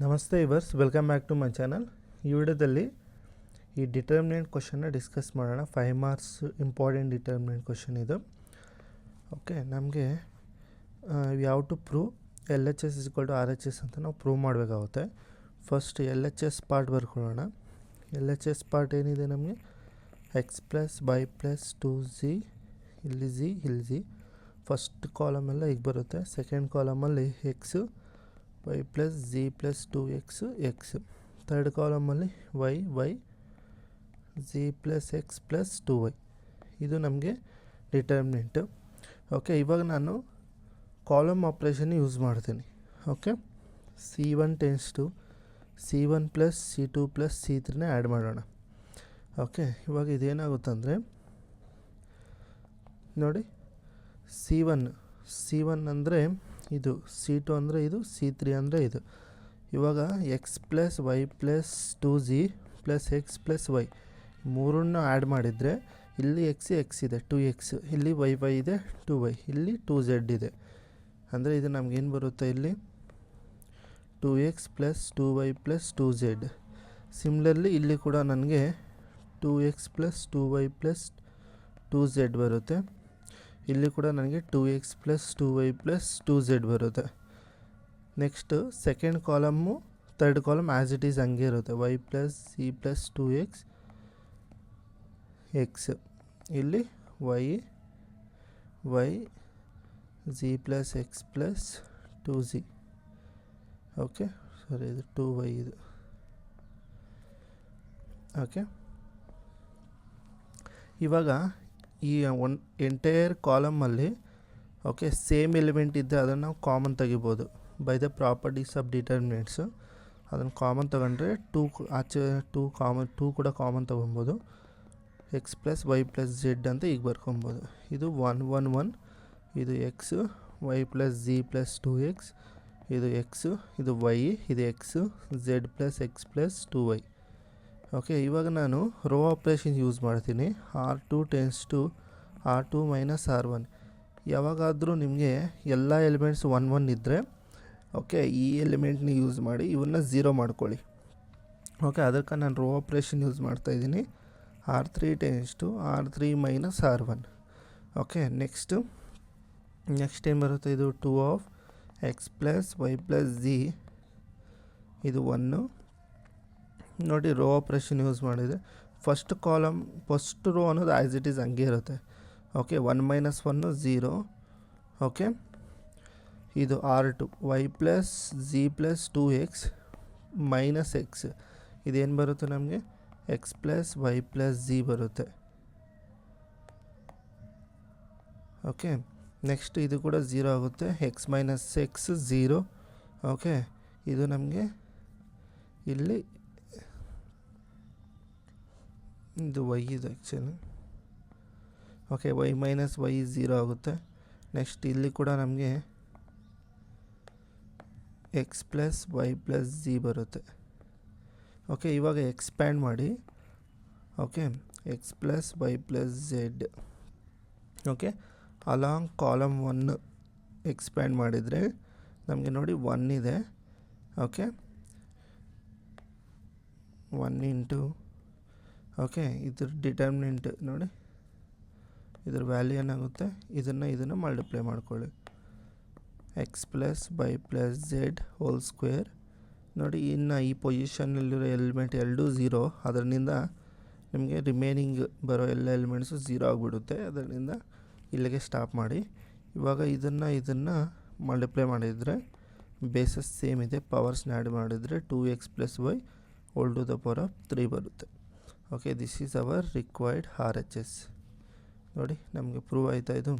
ನಮಸ್ತೆ ಇವರ್ಸ್, welcome back to my channel. ಈ ವಿಡಿಯೋದಲ್ಲಿ ಈ ಡಿಟರ್ಮಿನೆಂಟ್ ಕ್ವಶನ್ನ ಡಿಸ್ಕಸ್ ಮಾಡೋಣ. 5 ಮಾರ್ಕ್ಸ್ ಇಂಪಾರ್ಟೆಂಟ್ ಡಿಟರ್ಮಿನೆಂಟ್ ಕ್ವಶನ್ ಇದು. ಓಕೆ, ನಮಗೆ ಯಾವ to prove L H S = R H S ಅಂತ ನಾವು ಪ್ರೂವ್ ಮಾಡಬೇಕಾಗುತ್ತೆ. First L H S part ಬರ್ಕೊಳ್ಳೋಣ. ಎಲ್ ಎಚ್ ಎಸ್ ಪಾರ್ಟ್ ಏನಿದೆ ನಮಗೆ x plus y plus 2z, ಇಲ್ಲಿ ಇಲ್ಲಿ ಫಸ್ಟ್ ಕಾಲಮೆಲ್ಲ ಈಗ ಬರುತ್ತೆ. ಸೆಕೆಂಡ್ ಕಾಲಮಲ್ಲಿ x y plus z plus 2x x. Third ಕಾಲಮಲ್ಲಿ y z plus x plus 2y. ಇದು ನಮಗೆ ಡಿಟರ್ಮಿನೆಂಟು. ಓಕೆ, ಇವಾಗ ನಾನು ಕಾಲಮ್ ಆಪ್ರೇಷನ್ ಯೂಸ್ ಮಾಡ್ತೀನಿ. Okay, C1 tends to C1 plus C2 plus C3ನೇ ಆ್ಯಡ್ ಮಾಡೋಣ. ಓಕೆ, ಇವಾಗ ಇದೇನಾಗುತ್ತಂದರೆ ನೋಡಿ, C1 ಅಂದರೆ ಇದು, C2 ಅಂದರೆ ಇದು, C3 ಅಂದರೆ ಇದು. ಇವಾಗ x plus y plus 2z plus x plus y ಮೂರನ್ನು ಆ್ಯಡ್ ಮಾಡಿದರೆ ಇಲ್ಲಿ ಎಕ್ಸ್ ಇದೆ 2x, ಇಲ್ಲಿ ವೈ ಇದೆ 2y, ಇಲ್ಲಿ 2z ಇದೆ. ಅಂದರೆ ಇದು ನಮಗೇನು ಬರುತ್ತೆ, ಇಲ್ಲಿ 2x plus 2y plus 2z. ಸಿಮ್ಲರ್ಲಿ ಇಲ್ಲಿ ಕೂಡ ನನಗೆ 2x plus 2y plus 2z ಬರುತ್ತೆ. ಇಲ್ಲಿ ಕೂಡ ನನಗೆ 2x plus 2y plus 2z ಬರುತ್ತೆ. Next second column third column as it is ಹಂಗೆ ಇರುತ್ತೆ. y plus c plus 2x x, ಇಲ್ಲಿ y z plus x plus 2z. Okay, ಸರಿ, ಇದು 2y ಇದು. ಓಕೆ, ಇವಾಗ ಈ ಎಂಟೈರ್ ಕಾಲಮಲ್ಲಿ ಓಕೆ ಸೇಮ್ ಎಲಿಮೆಂಟ್ ಇದ್ದರೆ ಅದನ್ನು ನಾವು ಕಾಮನ್ ತೆಗಿಬೋದು by the properties of determinants. ಅದನ್ನು ಕಾಮನ್ ತೊಗೊಂಡ್ರೆ ಟೂ ಕೂಡ ಕಾಮನ್ ತೊಗೊಬೋದು. X plus y plus z ಅಂತ ಈಗ ಬರ್ಕೊಬೋದು. ಇದು 1 ಇದು x, Y plus z plus 2x, ಇದು ಎಕ್ಸು, ಇದು ವೈ, ಇದು x, Z plus x plus 2y. Okay, ಇವಾಗ ನಾನು ರೋ ಆಪ್ರೇಷನ್ ಯೂಸ್ ಮಾಡ್ತೀನಿ. R2 tends to R2 minus R1. ಯಾವಾಗಾದರೂ ನಿಮಗೆ ಎಲ್ಲ ಎಲಿಮೆಂಟ್ಸ್ 1 ಇದ್ದರೆ ಓಕೆ ಈ ಎಲಿಮೆಂಟ್ನ ಯೂಸ್ ಮಾಡಿ ಇವನ್ನ 0 ಮಾಡ್ಕೊಳ್ಳಿ. ಓಕೆ, ಅದಕ್ಕೆ ನಾನು ರೋ ಆಪ್ರೇಷನ್ ಯೂಸ್ ಮಾಡ್ತಾಯಿದ್ದೀನಿ. R3 tends to R3 minus R1. Okay, next ಏನು ಬರುತ್ತೆ, ಇದು 2 of x plus y plus z, ಇದು 1. ನೋಡಿ, ರೋ ಆಪ್ರೇಷನ್ ಯೂಸ್ ಮಾಡಿದರೆ ಫಸ್ಟ್ ರೋ ಅನ್ನೋದು ಆ್ಯಸ್ ಇಟ್ ಈಸ್ ಹಂಗೆ ಇರುತ್ತೆ. Okay, 1 minus 1 0. ಓಕೆ, ಇದು R2 y plus z plus 2x minus x, ಇದೇನು ಬರುತ್ತೆ ನಮಗೆ x plus y plus z ಬರುತ್ತೆ. ಓಕೆ, ನೆಕ್ಸ್ಟ್ ಇದು ಕೂಡ 0 ಆಗುತ್ತೆ. X minus X 0. ಓಕೆ, ಇದು ನಮಗೆ ಇಲ್ಲಿ ಇದು ವೈ ಇದು actually. Okay, y minus y 0 ಆಗುತ್ತೆ. ನೆಕ್ಸ್ಟ್ ಇಲ್ಲಿ ಕೂಡ ನಮಗೆ x plus y plus z ಬರುತ್ತೆ. ಓಕೆ, ಇವಾಗ ಎಕ್ಸ್ಪ್ಯಾಂಡ್ ಮಾಡಿ. Okay, x plus y plus z. Okay, along column 1 expand ಮಾಡಿದರೆ ನಮಗೆ ನೋಡಿ 1 ಇದೆ. ಓಕೆ, 1 ಇಂಟು ಓಕೆ ಇದ್ರ ಡಿಟರ್ಮಿನೆಂಟ್ ನೋಡಿ, ಇದ್ರ ವ್ಯಾಲ್ಯೂ ಏನಾಗುತ್ತೆ, ಇದನ್ನು ಮಲ್ಟಿಪ್ಲೈ ಮಾಡ್ಕೊಳ್ಳಿ. X plus y plus z whole square. ನೋಡಿ, ಇನ್ನು ಈ ಪೊಸಿಷನ್ನಲ್ಲಿರೋ ಎಲಿಮೆಂಟ್ 2 0, ಅದರಿಂದ ನಿಮಗೆ ರಿಮೈನಿಂಗ್ ಬರೋ ಎಲ್ಲ ಎಲಿಮೆಂಟ್ಸು 0 ಆಗಿಬಿಡುತ್ತೆ. ಅದರಿಂದ ಇಲ್ಲಿಗೆ ಸ್ಟಾಪ್ ಮಾಡಿ. ಇವಾಗ ಇದನ್ನು ಮಲ್ಟಿಪ್ಲೈ ಮಾಡಿದರೆ ಬೇಸಸ್ ಸೇಮ್ ಇದೆ. ಪವರ್ಸ್ನ ಆ್ಯಡ್ ಮಾಡಿದರೆ 2x plus y whole to the power of 3 ಬರುತ್ತೆ. Okay, this is our required RHS. ನೋಡಿ, ನಮಗೆ ಪ್ರೂವ್ ಆಯಿತಾ ಇದು.